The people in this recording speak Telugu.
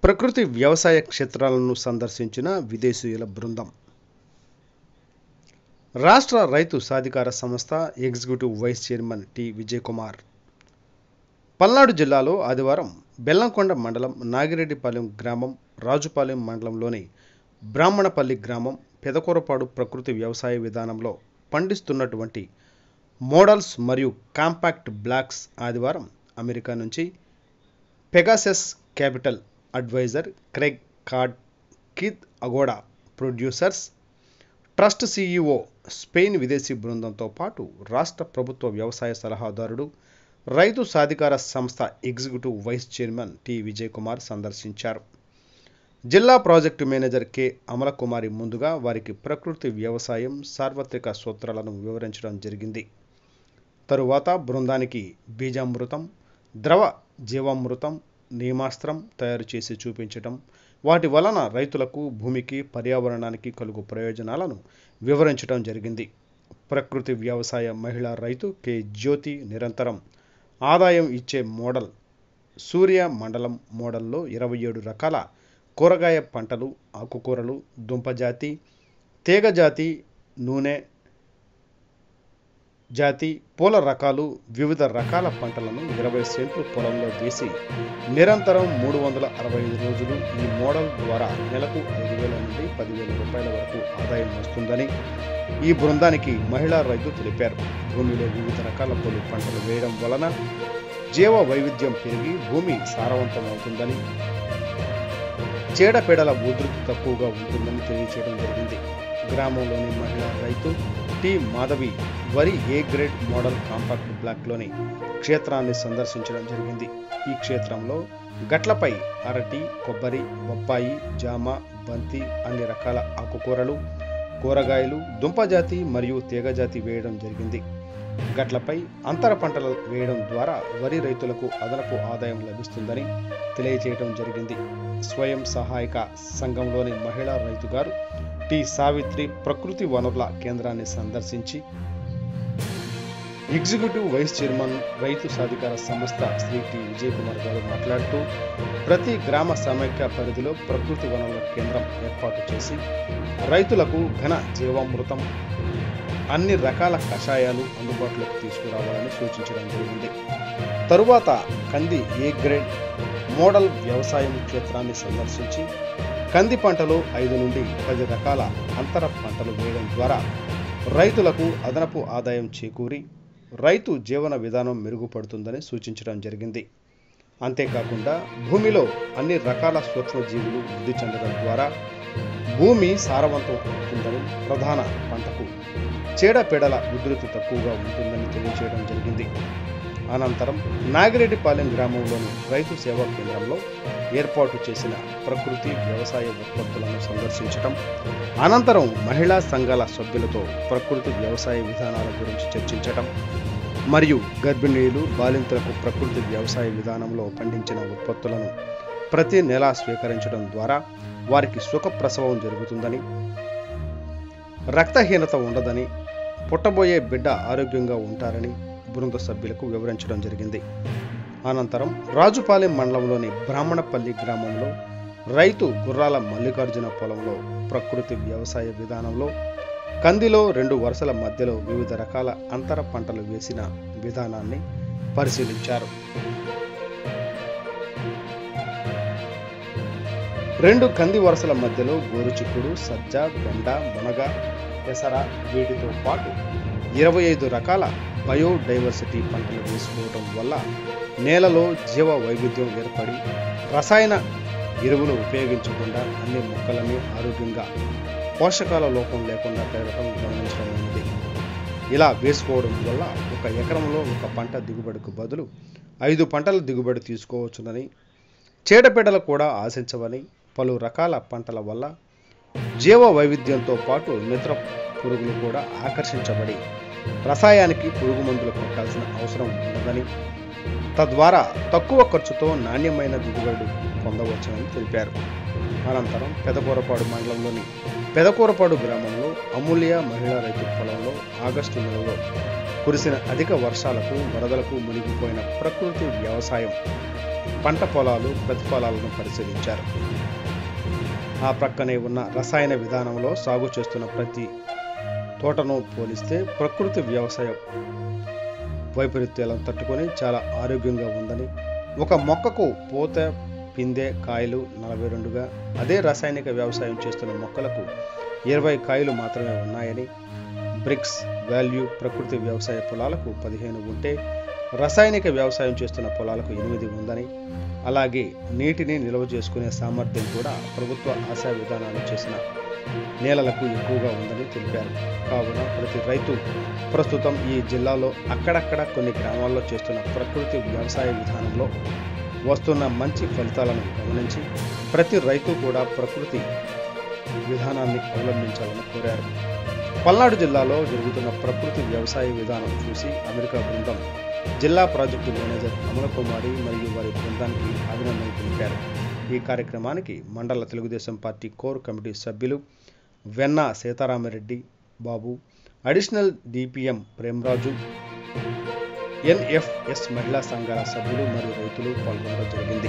ప్రకృతి వ్యవసాయ క్షేత్రాలను సందర్శించిన విదేశీయుల బృందం. రాష్ట్ర రైతు సాధికార సంస్థ executive vice chairman T Vijay Kumar Palnadu జిల్లాలో ఆదివారం బెల్లంకొండ మండలం నాగిరెడ్డిపాలెం గ్రామం, రాజుపాలెం మండలంలోని బ్రాహ్మణపల్లి గ్రామం, పెదకూరపాడు ప్రకృతి వ్యవసాయ విధానంలో పండిస్తున్నటువంటి మోడల్స్ మరియు కాంపాక్ట్ బ్లాక్స్ ఆదివారం అమెరికా నుంచి Pegasus Capital adviser Craig Card, Keith Agoda producers trust CEO Spain విదేశీ బృందంతో పాటు రాష్ట్ర ప్రభుత్వ వ్యవసాయ సలహాదారుడు, రైతు సాధికార సంస్థ executive vice chairman T Vijay Kumar సందర్శించారు. జిల్లా ప్రాజెక్టు మేనేజర్ కె అమలకుమారి ముందుగా వారికి ప్రకృతి వ్యవసాయం సార్వత్రిక సూత్రాలను వివరించడం జరిగింది. తరువాత బృందానికి బీజామృతం, ద్రవ జీవామృతం, నియమాస్త్రం తయారు చేసి చూపించడం, వాటి వలన రైతులకు, భూమికి, పర్యావరణానికి కలుగు ప్రయోజనాలను వివరించడం జరిగింది. ప్రకృతి వ్యవసాయ మహిళా రైతు కె జ్యోతి నిరంతరం ఆదాయం ఇచ్చే మోడల్ సూర్య మండలం మోడల్లో 27 రకాల కూరగాయ పంటలు, ఆకుకూరలు, దుంపజాతి, తీగజాతి, నూనె జాతి, పూల రకాలు, వివిధ రకాల పంటలను 20 సెంట్లు పొలంలో వేసి నిరంతరం 365 రోజులు ఈ మోడల్ ద్వారా నెలకు 5,000 నుండి 10,000 రూపాయల వరకు ఆదాయం వస్తుందని ఈ బృందానికి మహిళా రైతు తెలిపారు. భూమిలో వివిధ రకాల పలు పంటలు వేయడం వలన జీవ వైవిధ్యం పెరిగి భూమి సారవంతమవుతుందని, చీడపీడల ఉధృతి తక్కువగా ఉంటుందని తెలియజేయడం జరిగింది. గ్రామంలోని మహిళా రైతు టి మాధవి వరి ఏ గ్రేడ్ మోడల్ కాంపాక్ట్ బ్లాక్లోని క్షేత్రాన్ని సందర్శించడం జరిగింది. ఈ క్షేత్రంలో గట్లపై అరటి, కొబ్బరి, బొప్పాయి, జామ, బంతి, అన్ని రకాల ఆకుకూరలు, కూరగాయలు, దుంపజాతి మరియు తీగజాతి వేయడం జరిగింది. గట్లపై అంతర పంటలు వేయడం ద్వారా వరి రైతులకు అదనపు ఆదాయం లభిస్తుందని తెలియజేయడం జరిగింది. స్వయం సహాయక సంఘంలోని మహిళా రైతు గారు టి సావిత్రి ప్రకృతి వనరుల కేంద్రాన్ని సందర్శించి ఎగ్జిక్యూటివ్ వైస్ చైర్మన్ రైతు సాధికార సంస్థ శ్రీ టి విజయ్ కుమార్ గారు మాట్లాడుతూ, ప్రతి గ్రామ సమైక్య పరిధిలో ప్రకృతి వనరుల కేంద్రం ఏర్పాటు చేసి రైతులకు ఘన జీవామృతం, అన్ని రకాల కషాయాలు అందుబాటులోకి తీసుకురావాలని సూచించడం జరిగింది. తరువాత కంది ఏ గ్రేడ్ మోడల్ వ్యవసాయం క్షేత్రాన్ని సందర్శించి కంది పంటలో 5 నుండి 10 రకాల అంతర పంటలు వేయడం ద్వారా రైతులకు అదనపు ఆదాయం చేకూరి రైతు జీవన విధానం మెరుగుపడుతుందని సూచించడం జరిగింది. అంతేకాకుండా భూమిలో అన్ని రకాల సూక్ష్మజీవులు వృద్ధి చెందడం ద్వారా భూమి సారవంతం అవుతుందని, ప్రధాన పంటకు చీడపీడల ఉధృతి తక్కువగా ఉంటుందని తెలియజేయడం జరిగింది. అనంతరం నాగిరెడ్డిపాలెం గ్రామంలోని రైతు సేవా కేంద్రంలో ఏర్పాటు చేసిన ప్రకృతి వ్యవసాయ ఉత్పత్తులను సందర్శించడం, అనంతరం మహిళా సంఘాల సభ్యులతో ప్రకృతి వ్యవసాయ విధానాల గురించి చర్చించడం మరియు గర్భిణీలు, బాలింతలకు ప్రకృతి వ్యవసాయ విధానంలో పండించిన ఉత్పత్తులను ప్రతి నెల స్వీకరించడం ద్వారా వారికి సుఖప్రసవం జరుగుతుందని, రక్తహీనత ఉండదని, పుట్టబోయే బిడ్డ ఆరోగ్యంగా ఉంటారని బృంద సభ్యులకు వివరించడం జరిగింది. అనంతరం రాజుపాలెం మండలంలోని బ్రాహ్మణపల్లి గ్రామంలో రైతు గుర్రాల మల్లికార్జున పొలంలో ప్రకృతి వ్యవసాయ విధానంలో కందిలో 2 వరుసల మధ్యలో వివిధ రకాల అంతర పంటలు వేసిన విధానాన్ని పరిశీలించారు. 2 కంది వరుసల మధ్యలో గోరుచిక్కుడు, సజ్జ, బెండ, మునగ, పెసర, వీటితో పాటు 25 రకాల బయోడైవర్సిటీ పంటలు వేసుకోవడం వల్ల నేలలో జీవ వైవిధ్యం ఏర్పడి రసాయన ఎరువులు ఉపయోగించకుండా అన్ని మొక్కలని ఆరోగ్యంగా పోషకాల లోపం లేకుండా పెరగడం గమనించడమైనది. ఇలా వేసుకోవడం వల్ల 1 ఎకరంలో 1 పంట దిగుబడికి బదులు 5 పంటల దిగుబడి తీసుకోవచ్చునని, చీడపీడలు కూడా ఆశించవని, పలు రకాల పంటల వల్ల జీవ వైవిధ్యంతో పాటు మిత్ర పురుగులు కూడా ఆకర్షించబడి రసాయనానికి పురుగు మందులు కొట్టాల్సిన అవసరం ఉండదని, తద్వారా తక్కువ ఖర్చుతో నాణ్యమైన దిగుబడి పొందవచ్చునని తెలిపారు. అనంతరం పెదకూరపాడు మండలంలోని పెదకూరపాడు గ్రామంలో అమూల్య మహిళా రైతు పొలంలో ఆగస్టు నెలలో కురిసిన అధిక వర్షాలకు, వరదలకు మునిగిపోయిన ప్రకృతి వ్యవసాయం పంట పొలాలు ప్రతిఫలాలను పరిశీలించారు. ఆ ప్రక్కనే ఉన్న రసాయన విధానంలో సాగు చేస్తున్న ప్రతి తోటను పోలిస్తే ప్రకృతి వ్యవసాయ వైపరీత్యాలను తట్టుకొని చాలా ఆరోగ్యంగా ఉందని, ఒక మొక్కకు పూత పిందె కాయలు 42గా, అదే రాసాయనిక వ్యవసాయం చేస్తున్న మొక్కలకు 20 కాయలు మాత్రమే ఉన్నాయని, బ్రిక్స్ వాల్యూ ప్రకృతి వ్యవసాయ పొలాలకు 15 ఉంటే రసాయనిక వ్యవసాయం చేస్తున్న పొలాలకు 8 ఉందని, అలాగే నీటిని నిల్వ చేసుకునే సామర్థ్యం కూడా ప్రభుత్వ ఆశా విధానాలు చేసిన నేలలకు ఎక్కువగా ఉందని తెలిపారు. కావున ప్రతి రైతు ప్రస్తుతం ఈ జిల్లాలో అక్కడక్కడ కొన్ని గ్రామాల్లో చేస్తున్న ప్రకృతి వ్యవసాయ విధానంలో వస్తున్న మంచి ఫలితాలను గమనించి ప్రతి రైతు కూడా ప్రకృతి విధానాన్ని అవలంబించాలని కోరారు. పల్నాడు జిల్లాలో జరుగుతున్న ప్రకృతి వ్యవసాయ విధానం చూసి అమెరికా బృందం జిల్లా ప్రాజెక్టు మేనేజర్ అమలకుమారి మరియు వారి బృందానికి అభినందనలు తెలిపారు. ఈ కార్యక్రమానికి మండల తెలుగుదేశం పార్టీ కోర్ కమిటీ సభ్యులు వెన్న సీతారామరెడ్డి బాబు, అడిషనల్ డిపిఎం ప్రేమరాజు, ఎన్ఎఫ్ఎస్ మహిళా సంఘాల సభ్యులు మరియు రైతులు పాల్గొనడం జరిగింది.